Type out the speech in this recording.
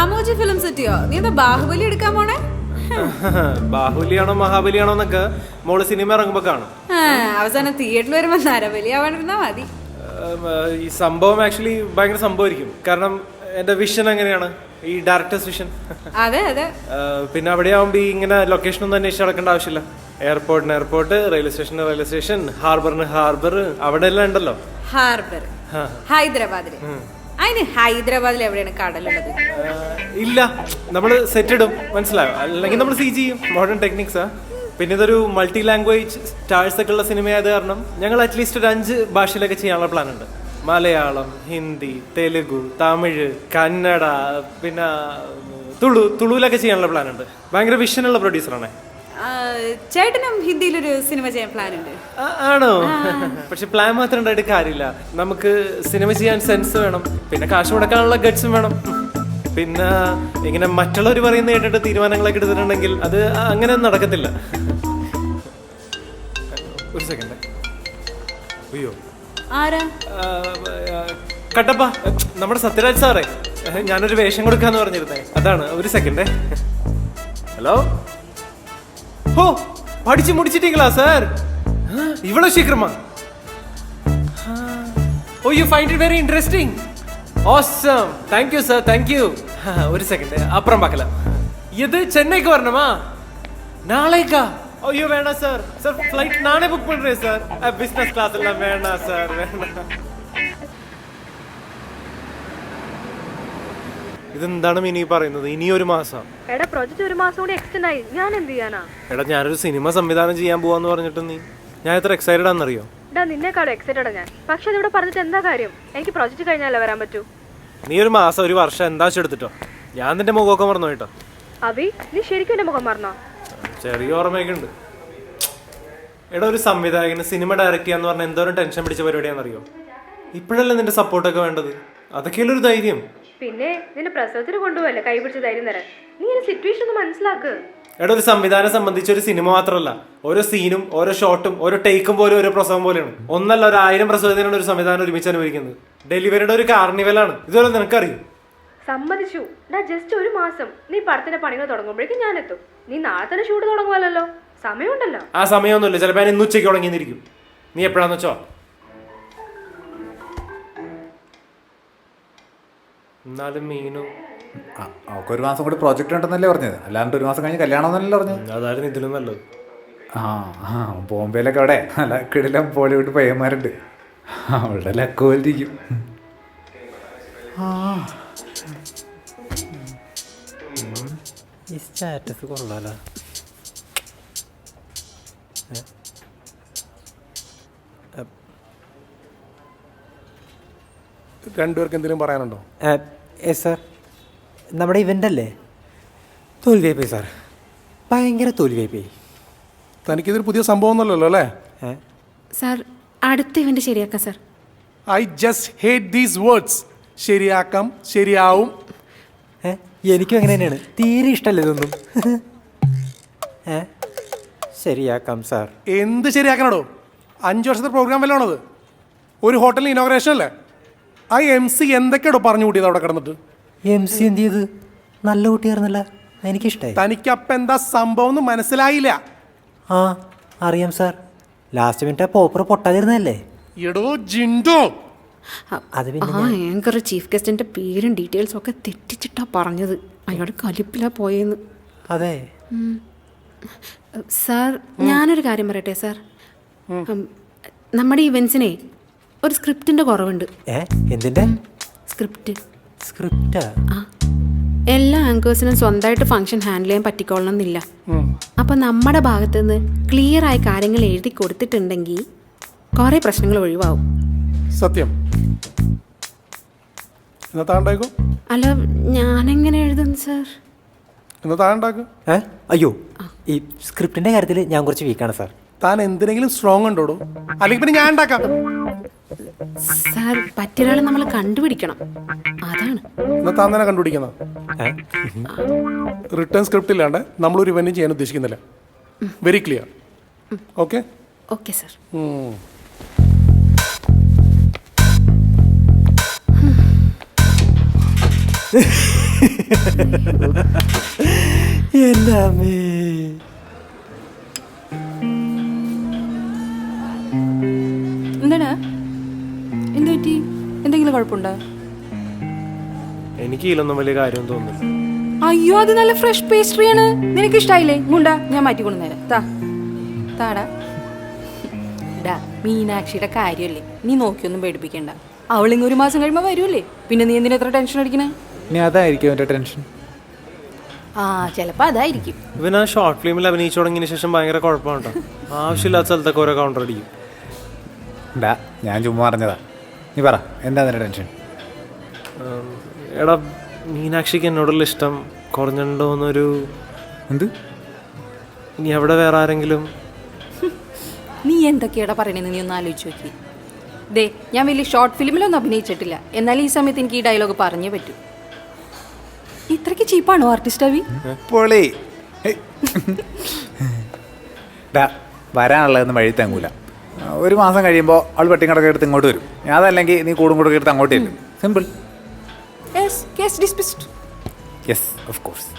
Ramoji film സിറ്റിയോ? നീ എന്താ ബാഹുബലി എടുക്കാൻ പോണേ? ബാഹുബലിയാണോ മഹാബലിയാണോ എന്നൊക്കെ മോള് സിനിമ ഇറങ്ങുമ്പോ കാണും. അവസാനം തിയേറ്ററിൽ വരുമ്പോ നരബലി ആവാണ്ടിരുന്നാ മതി. ഈ സംഭവം ആക്ച്വലി ഭയങ്കര സംഭവമായിരിക്കും. കാരണം എന്റെ വിഷൻ എങ്ങനെയാണ്, ഈ ഡയറക്ടേഴ്സ് വിഷൻ. അതെ അതെ. പിന്നെ അവിടെ ആവുമ്പോ ഇങ്ങനെ ലൊക്കേഷൻ ഒന്നും അന്വേഷിച്ച് നടക്കേണ്ട ആവശ്യമില്ല. എയർപോർട്ടിന് എയർപോർട്ട്, റെയിൽവേ സ്റ്റേഷന് റെയിൽവേ സ്റ്റേഷൻ, ഹാർബറിന് ഹാർബർ, അവിടെ എല്ലാം ഉണ്ടല്ലോ. ഹാർബർ ഹൈദരാബാദില്. അതിന് ഹൈദരാബാദിൽ എവിടെയാണ് കടലുള്ളത്? ഇല്ല, നമ്മള് സെറ്റ് ഇടും, മനസ്സിലായോ? അല്ലെങ്കിൽ നമ്മൾ സി ചെയ്യും, മോഡേൺ ടെക്നിക്സാ. പിന്നെ ഇതൊരു മൾട്ടി ലാംഗ്വേജ് സ്റ്റാർസ് ഒക്കെ ഉള്ള സിനിമയായത് കാരണം ഞങ്ങൾ അറ്റ്ലീസ്റ്റ് ഒരു 5 ഭാഷയിലൊക്കെ ചെയ്യാനുള്ള പ്ലാൻ ഉണ്ട്. മലയാളം, ഹിന്ദി, തെലുഗു, തമിഴ്, കന്നഡ, പിന്നെ തുളുവിലൊക്കെ ചെയ്യാനുള്ള പ്ലാൻ ഉണ്ട്. ഭയങ്കര വിഷനുള്ള പ്രൊഡ്യൂസറാണ്. ചേട്ടനും ഹിന്ദിയിലൊരു സിനിമ ചെയ്യാൻ പ്ലാൻ ഉണ്ട്. ആണോ? പക്ഷെ പ്ലാൻ മാത്രം ഉണ്ടായിട്ട് കാര്യമില്ല. നമുക്ക് സിനിമ ചെയ്യാൻ സെൻസ് വേണം, പിന്നെ കാശ് മുടക്കാനുള്ള ഗട്ട്സും വേണം. പിന്നെ ഇങ്ങനെ മറ്റുള്ളവർ പറയുന്ന കേട്ടിട്ട് തീരുമാനങ്ങളൊക്കെ എടുത്തിട്ടുണ്ടെങ്കിൽ അത് അങ്ങനെ നടക്കത്തില്ല. ഒരു സെക്കൻഡ്. അയ്യോ, ആരാ? കട്ടപ്പ, നമ്മുടെ സത്യരാജ് സാറേ. ഞാനൊരു വേഷം കൊടുക്കാന്ന് പറഞ്ഞിരുന്നേ, അതാണ്. ഒരു സെക്കൻഡേ. ഹലോ. ഓ, പഠിച്ചു മുടിച്ചിട്ടീங்களா சார்? இவ்வளவு சீக்கிரமா? Oh, you find it very interesting. Awesome. Thank you sir, thank you. ஒரு செகண்ட், அப்புறம் பார்க்கலாம். இது சென்னைக்கு வரணுமா? நாளைக்கா? ஐயோ வேணாம் சார். சார் ஃப்ளைட் நானே புக் பண்றேன் சார். பிசினஸ் கிளாஸ் எல்லாம் வேணாம் சார், வேணாம். ഇതെന്താണ് മിനി പറയുന്നത്? ഇനി ഒരു മാസം? എടാ, പ്രോജക്റ്റ് ഒരു മാസം കൂടി എക്സ്റ്റെൻഡ് ആയി. ഞാൻ എന്ത് ചെയ്യാനാ? എടാ, ഞാനൊരു സിനിമ സംവിധാനം ചെയ്യാൻ പോവാന്ന് പറഞ്ഞിട്ട് ഞാൻ എത്ര എക്സൈറ്റഡ് ആണെന്നറിയോ? എടാ, നിന്നെക്കാളും എക്സൈറ്റഡാ ഞാൻ. പക്ഷെ അതിവിടെ പറഞ്ഞിട്ട് എന്താ കാര്യം? എനിക്ക് പ്രോജക്റ്റ് കഴിഞ്ഞാലേ വരാൻ പറ്റൂ. നീ ഒരു മാസം ഒരു വർഷം എന്താ എടുത്തിട്ടോ, ഞാൻ നിന്റെ മുഖമൊക്കെ മറന്നു പോയിട്ടോ. അഭി, നീ ശരിക്കും എന്റെ മുഖം മറന്നോ? ചെറിയ ഓർമ്മയൊക്കെ ഉണ്ട്. എടാ, ഒരു സംവിധായകന് സിനിമ ഡയറക്റ്റ് ചെയ്യാന്ന് പറഞ്ഞാൽ എന്തോരം ടെൻഷൻ പിടിച്ച പരിപാടിയാണെന്നറിയോ? ഇപ്പോഴല്ലേ നിന്റെ സപ്പോർട്ടൊക്കെ വേണ്ടത്? അതൊക്കെയല്ലേ ഒരു ധൈര്യം. പിന്നെ നിന്നെ പ്രസവത്തിന് കൊണ്ടുപോയല്ലേ കൈ പിടിച്ച് ധൈര്യം തരാൻ. നീ ഒരു സിറ്റുവേഷൻ ഒന്ന് മനസ്സിലാക്ക്. എടാ, ഒരു സംവിധാനം സംബന്ധിച്ച് ഒരു സിനിമ മാത്രമല്ല, ഓരോ സീനും ഓരോ ഷോട്ടും ഓരോ ടേക്കും പോലും ഓരോ പ്രസവം പോലെയാണ്. ഒന്നല്ല, 1000 പ്രസവത്തിനാണ് ഒരു സംവിധാനം ഒരുമിച്ച് അനുഭവിക്കുന്നത്. ഡെലിവറിയുടെ ഒരു കാർണിവലാണ്. ഇതുപോലെ നിനക്കറിയും. സമ്മതിച്ചു. ജസ്റ്റ് ഒരു മാസം നീ പടത്തിന്റെ പണികൾ തുടങ്ങുമ്പോഴേക്കും ഞാൻ എത്തും. നീ നാളെ തന്നെ ഷൂട്ട് തുടങ്ങുമല്ലോ, സമയമുണ്ടല്ലോ. ആ സമയമൊന്നുമില്ല, ചിലപ്പോൾ ഞാൻ ഇന്ന് ഉച്ചയ്ക്ക് തുടങ്ങിയിരിക്കും. നീ എപ്പോഴാന്ന് വെച്ചോ. എന്നാലും മീനു അവൾക്ക് ഒരു മാസം കൂടി പ്രോജക്റ്റ് ഉണ്ടെന്നല്ലേ പറഞ്ഞത്, അല്ലാണ്ട് ഒരു മാസം കഴിഞ്ഞ് കല്യാണം എന്നല്ലേ പറഞ്ഞത്. അതായിരുന്നു ഇതിലും നല്ലത്. ബോംബെയിലൊക്കെ അവിടെ നല്ല കിടിലം ബോളിവുഡ് പയ്യന്മാരുണ്ട്. അവളുടെ ലക്ക് പോലിരിക്കും. ഈ സ്റ്റാറ്റസ് കൊള്ളാലോ. രണ്ടുപേർക്ക് എന്തെങ്കിലും പറയാനുണ്ടോ? സാർ, നമ്മുടെ ഇവൻ്റ് അല്ലേ, തോൽവിയായി സാർ, ഭയങ്കര തോൽവിയായി. തനിക്കിതൊരു പുതിയ സംഭവം ഒന്നുമല്ലല്ലോ അല്ലേ? സാർ, അടുത്ത ഇവൻ്റ് ശരിയാക്കാം sir. I just hate these words. ശരിയാക്കാം, ശരിയാവും. എനിക്കും അങ്ങനെ തന്നെയാണ്, തീരെ ഇഷ്ടമല്ല ഇതൊന്നും. ശരിയാക്കാം സാർ. എന്ത് ശരിയാക്കണോ? 5 വർഷത്തെ പ്രോഗ്രാം വല്ലതും ആണത്? ഒരു ഹോട്ടലിൽ ഇനോഗ്രേഷൻ അല്ലേ? ആ MC എന്തൊക്കെയാണോ പറഞ്ഞു കൂട്ടിയത് അവിടെ കിടന്നിട്ട്? MC എന്ത് ചെയ്ത്? നല്ല കുട്ടിയായിരുന്നല്ല, എനിക്കിഷ്ടമായി. തനിക്കപ്പം എന്താ സംഭവം എന്ന് മനസ്സിലായില്ല? അറിയാം സാർ, ലാസ്റ്റ് മിനിറ്റ് പോപ്പർ പൊട്ടാതിരുന്നല്ലേ. എടോ ജിൻഡോ, അത് ആങ്കർ ചീഫ് ഗസ്റ്റിന്റെ പേരും ഡീറ്റെയിൽസും ഒക്കെ തെറ്റിച്ചിട്ടാ പറഞ്ഞത്. അയാളുടെ കലിപ്പിലാ പോയെന്ന്. അതെ സാർ, ഞാനൊരു കാര്യം പറയട്ടെ സാർ. നമ്മുടെ ഇവൻസിനെ ഒരു സ്ക്രിപ്റ്റിന്റെ കുറവുണ്ട്. എന്തിന്റെ സ്ക്രിപ്റ്റാ? എല്ലാ ആങ്കേഴ്സിനും സ്വന്തമായിട്ട് ഫംഗ്ഷൻ ഹാൻഡിൽ ചെയ്യാൻ പറ്റിക്കോളണം എന്നില്ല. അപ്പം നമ്മുടെ ഭാഗത്തു നിന്ന് ക്ലിയർ ആയ കാര്യങ്ങൾ എഴുതി കൊടുത്തിട്ടുണ്ടെങ്കിൽ കുറേ പ്രശ്നങ്ങൾ ഒഴിവാകും. സത്യം. എന്നാ താണ്ടാക്കും. അല്ല, ഞാനെങ്ങനെ എഴുതുന്നു സാർ? എന്നാ താണ്ടാക്കും. അയ്യോ, ഈ സ്ക്രിപ്റ്റിന്റെ കാര്യത്തിൽ ഞാൻ കുറച്ച് വീക്കാണ് സാർ. താൻ എന്തിനെങ്കിലും സ്ട്രോങ് ഉണ്ടോടോ? അല്ലെങ്കിൽ പിന്നെ ഞാൻ ഉണ്ടാക്കാം. സാർ, പറ്റിയൊരാളെ നമ്മൾ കണ്ടുപിടിക്കണം, അതാണ്. എന്നാ താൻ തന്നെ കണ്ടുപിടിക്കുന്ന. റിട്ടേൺ സ്ക്രിപ്റ്റ് ഇല്ലാണ്ട് നമ്മളൊരു ഇവന്റ് ചെയ്യാൻ ഉദ്ദേശിക്കുന്നില്ല. Very clear. Okay okay sir. എൻ്റെ അമ്മേ. എന്താണ് എന്ത് പറ്റി? എന്തെങ്കിലും കുഴപ്പമുണ്ടോ? എനിക്ക് ഇതിലൊന്നും വലിയ കാര്യം തോന്നുന്നില്ല. അയ്യോ, അത് നല്ല ഫ്രഷ് പേസ്ട്രിയാണ്. നിനക്ക് ഇഷ്ടായില്ലേ? മുണ്ടാ, ഞാൻ മാറ്റി കൊണ്ടുവന്നേരാം. താടാ. ഡാ, മീനാക്ഷിയുടെ കാര്യമല്ലേ, നീ നോക്കിയൊന്നും പേടിപ്പിക്കണ്ട. അവളിങ്ങ് 1 മാസം കഴിയുമ്പോൾ വരുമല്ലേ, പിന്നെ നീ എന്തിനാ എത്ര ടെൻഷൻ അടിക്കണേ? ഇനി അതായിരിക്കും എൻ്റെ ടെൻഷൻ. ആ, ചിലപ്പോൾ അതായിരിക്കും. ഇവൻ ആ ഷോർട്ട് ഫിലിമിൽ അഭിനയിച്ചു തുടങ്ങിയതിന് ശേഷം ഭയങ്കര കുഴപ്പമുണ്ടോ? ആവശ്യമില്ലാത്ത സ്ഥലത്തൊക്കെ ഓരോ കൗണ്ടർ അടിക്കും. ഡാ, ഞാൻ ചുമ്മാ പറഞ്ഞതാ. നീ പറ, എന്താ നിന്റെ ടെൻഷൻ? എടാ, മീനാക്ഷിക്ക് എന്നോടുള്ള ഇഷ്ടം കുറഞ്ഞിട്ടുണ്ടോന്നൊരു... എന്ത്? ഇനി അവിടെ വേറെ ആരെങ്കിലും... നീ എന്തൊക്കെയാടാ പറയണേന്ന് നീ ഒന്ന് ആലോചിച്ച് നോക്കി. ദേ, ഞാൻ വലിയ ഷോർട്ട് ഫിലിമിലൊന്നും അഭിനയിച്ചിട്ടില്ല, എന്നാൽ ഈ സമയത്ത് എനിക്ക് ഈ ഡയലോഗ് പറഞ്ഞേ പറ്റൂ. ഇത്രയ്ക്ക് ചീപ്പാണോ ആർട്ടിസ്റ്റ് അഭി? പൊളി. ഡാ, വരാനുള്ളതെന്ന് വഴി തങ്ങൂല. 1 മാസം കഴിയുമ്പോൾ അവൾ പെട്ടിങ്ങടക്കെ എടുത്ത് ഇങ്ങോട്ട് വരും. അതല്ലെങ്കിൽ നീ കൂടും കൂടെ എടുത്ത് അങ്ങോട്ട് വരും. Simple. Yes, case dismissed. Yes, of course.